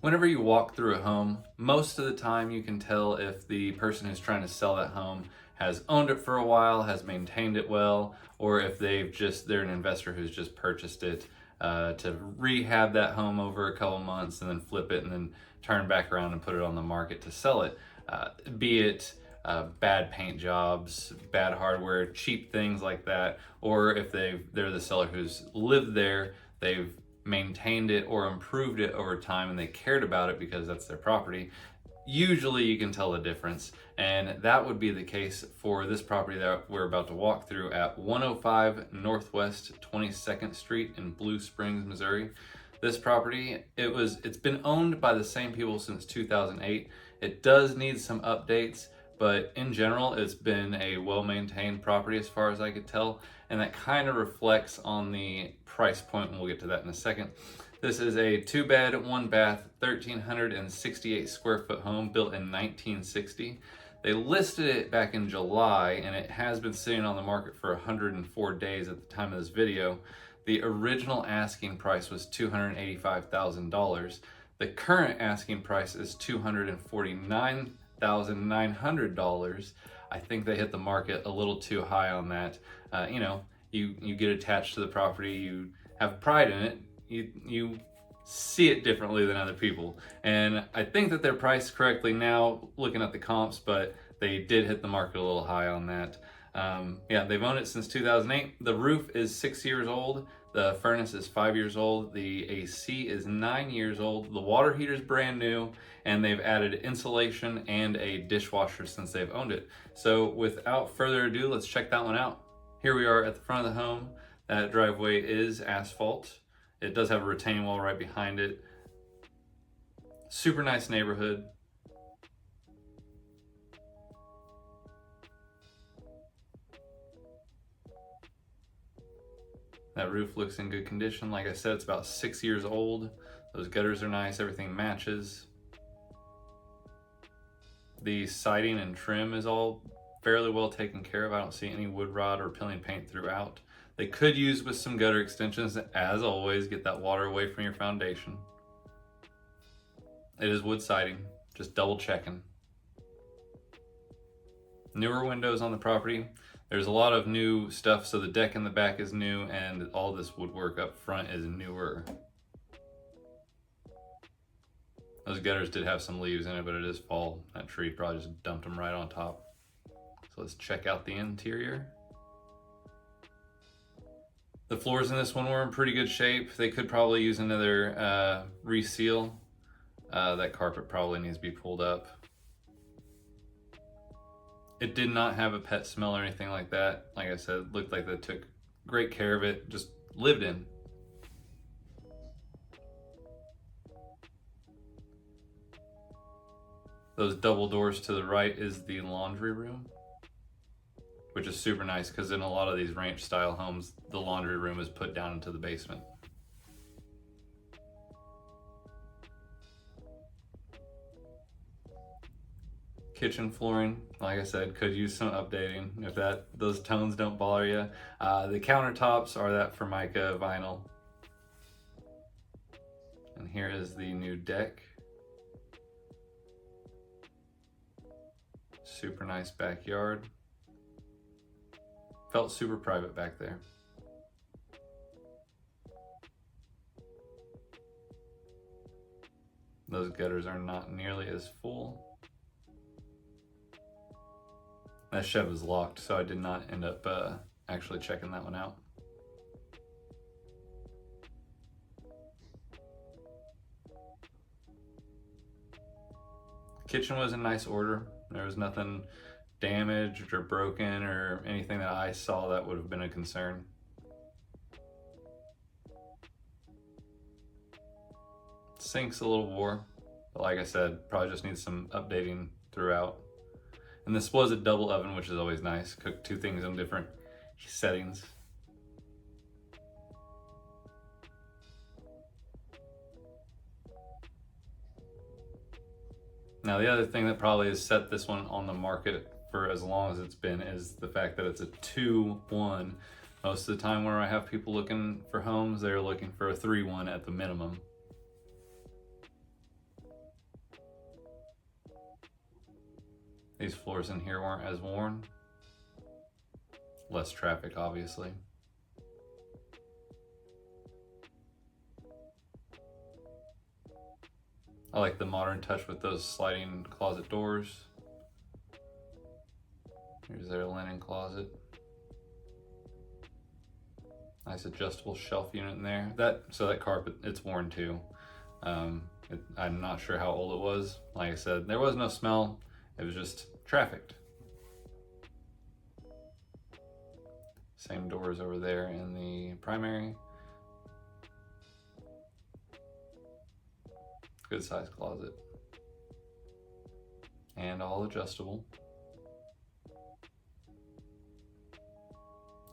Whenever you walk through a home, most of the time you can tell if the person who's trying to sell that home has owned it for a while, has maintained it well, or if they're an investor who's just purchased it to rehab that home over a couple months and then flip it and then turn back around and put it on the market to sell it. Be it bad paint jobs, bad hardware, cheap things like that, or if they're the seller who's lived there, they've maintained it or improved it over time and they cared about it because that's their property. Usually you can tell the difference, and that would be the case for this property that we're about to walk through at 105 Northwest 22nd Street in Blue Springs, Missouri. This property, it's been owned by the same people since 2008. It does need some updates, but in general, it's been a well-maintained property as far as I could tell, and that kind of reflects on the price point, and we'll get to that in a second. This is a 2-bed, 1-bath, 1,368 square foot home built in 1960. They listed it back in July, and it has been sitting on the market for 104 days at the time of this video. The original asking price was $285,000. The current asking price is $249,900. I think they hit the market a little too high on that. You get attached to the property, you have pride in it, you see it differently than other people. And I think that they're priced correctly now, looking at the comps, but they did hit the market a little high on that. They've owned it since 2008. The roof is 6 years old. The furnace is 5 years old. The AC is 9 years old. The water heater is brand new, and they've added insulation and a dishwasher since they've owned it. So without further ado, let's check that one out. Here we are at the front of the home. That driveway is asphalt. It does have a retaining wall right behind it. Super nice neighborhood. That roof looks in good condition. Like I said, it's about 6 years old. Those gutters are nice, everything matches. The siding and trim is all fairly well taken care of. I don't see any wood rot or peeling paint throughout. They could use with some gutter extensions, as always, get that water away from your foundation. It is wood siding, just double checking. Newer windows on the property. There's a lot of new stuff, so the deck in the back is new and all this woodwork up front is newer. Those gutters did have some leaves in it, but it is fall. That tree probably just dumped them right on top. So let's check out the interior. The floors in this one were in pretty good shape. They could probably use another reseal. That carpet probably needs to be pulled up. It did not have a pet smell or anything like that. Like I said, it looked like they took great care of it, just lived in. Those double doors to the right is the laundry room, which is super nice because in a lot of these ranch style homes, the laundry room is put down into the basement. Kitchen flooring, like I said, could use some updating if those tones don't bother you. The countertops are that Formica vinyl. And here is the new deck. Super nice backyard. Felt super private back there. Those gutters are not nearly as full. That shed was locked, so I did not end up actually checking that one out. Kitchen was in nice order. There was nothing damaged or broken or anything that I saw that would have been a concern. Sink's a little wore, but like I said, probably just needs some updating throughout. And this was a double oven, which is always nice. Cook two things in different settings. Now the other thing that probably has set this one on the market for as long as it's been is the fact that it's a 2-1. Most of the time where I have people looking for homes, they're looking for a 3-1 at the minimum. These floors in here weren't as worn. Less traffic, obviously. I like the modern touch with those sliding closet doors. Here's their linen closet. Nice adjustable shelf unit in there. So that carpet, it's worn too. I'm not sure how old it was. Like I said, there was no smell. It was just trafficked. Same doors over there in the primary. Good size closet. And all adjustable.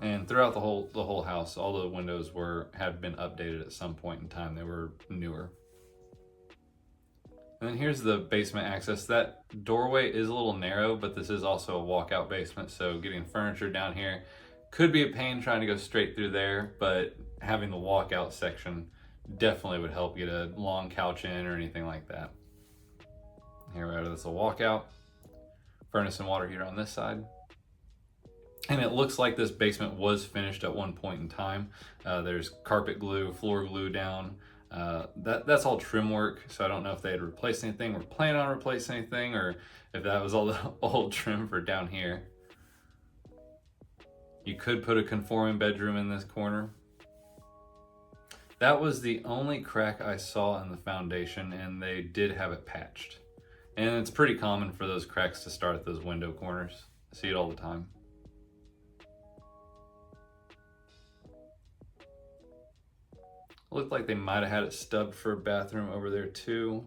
And throughout the whole house, all the windows had been updated at some point in time. They were newer. And then here's the basement access. That doorway is a little narrow, but this is also a walkout basement, so getting furniture down here could be a pain trying to go straight through there, but having the walkout section definitely would help get a long couch in or anything like that. Here we go, this is a walkout. Furnace and water heater on this side. And it looks like this basement was finished at one point in time. There's carpet glue, floor glue down. That's all trim work, so I don't know if they had replaced anything or plan on replacing anything, or if that was all the old trim for down here. You could put a conforming bedroom in this corner. That was the only crack I saw in the foundation, and they did have it patched. And it's pretty common for those cracks to start at those window corners. I see it all the time. Looked like they might have had it stubbed for a bathroom over there too.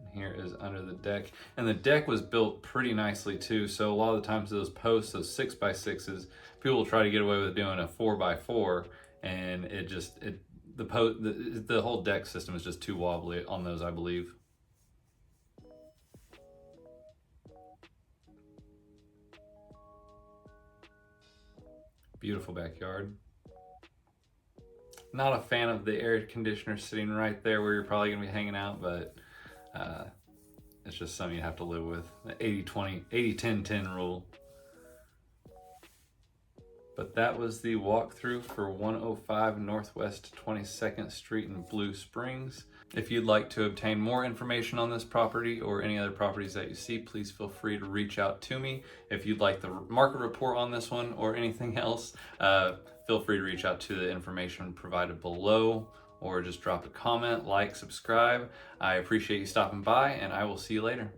And here is under the deck. And the deck was built pretty nicely too. So a lot of the times those posts, those 6x6s, people will try to get away with doing a 4x4, and the whole deck system is just too wobbly on those, I believe. Beautiful backyard. Not a fan of the air conditioner sitting right there where you're probably gonna be hanging out, but it's just something you have to live with. The 80-20, 80-10-10 rule. But that was the walkthrough for 105 Northwest 22nd Street in Blue Springs. If you'd like to obtain more information on this property or any other properties that you see, please feel free to reach out to me. If you'd like the market report on this one or anything else, feel free to reach out to the information provided below, or just drop a comment, like, subscribe. I appreciate you stopping by, and I will see you later.